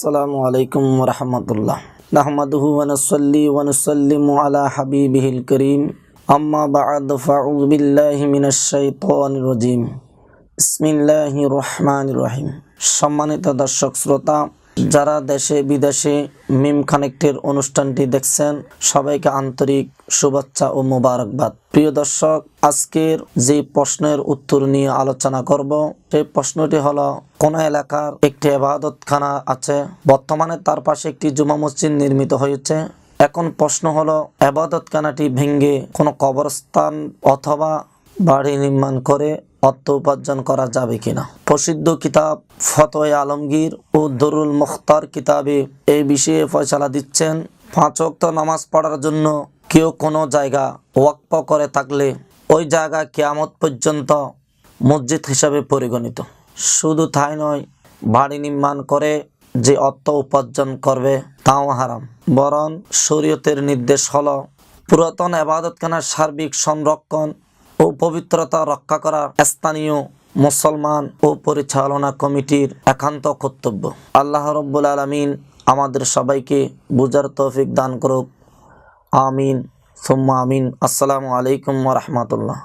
আসসালামু আলাইকুম ওয়া রাহমাতুল্লাহ। নাহমাদুহু ওয়া নুসাল্লি ওয়া নুসাল্লিমু আলা হাবিবিহিল কারীম। আম্মা বা'দ, ফাআউযু বিল্লাহি মিনাশ শাইতানির রাজীম। বিসমিল্লাহির রহমানির রহিম। সম্মানিত দর্শক শ্রোতা, যারা দেশে বিদেশে মিম কানেক্টের অনুষ্ঠানটি দেখছেন, সবাইকে আন্তরিক শুভেচ্ছা ও মোবারকবাদ। প্রিয় দর্শক, আজকের যে প্রশ্নের উত্তর নিয়ে আলোচনা করব, সেই প্রশ্নটি হলো, কোন এলাকার একটি ইবাদতখানা আছে, বর্তমানে তার পাশে একটি জুমা মসজিদ নির্মিত হয়েছে। এখন প্রশ্ন হলো, ইবাদতখানাটি ভেঙে কোনো কবরস্থান অথবা বাড়ি নির্মাণ করে অর্থ উপার্জন করা যাবে কিনা। প্রসিদ্ধ কিতাব ফতোয়া আলমগীর ও দুরুল মুখতার কিতাবে এই বিষয়ে ফয়সালা দিচ্ছেন, 5 ওয়াক্ত নামাজ পড়ার জন্য কেউ কোনো জায়গা ওয়াকফ করে থাকলে ওই জায়গা কিয়ামত পর্যন্ত মসজিদ হিসাবে পরিগণিত। শুধু তাই নয়, বাড়ি নির্মাণ করে যে অর্থ উপার্জন করবে তাও হারাম। বরং শরীয়তের নির্দেশ হলো, পুরাতন ইবাদতখানার সার্বিক সংরক্ষণ ও পবিত্রতা রক্ষা করা স্থানীয় মুসলমান ও পরিচালনা কমিটির একান্ত কর্তব্য। আল্লাহ রাব্বুল আলামিন আমাদের সবাইকে বুঝার তৌফিক দান করুক। আমিন সুম্মা আমিন। আসসালামু আলাইকুম ওয়া রাহমাতুল্লাহ।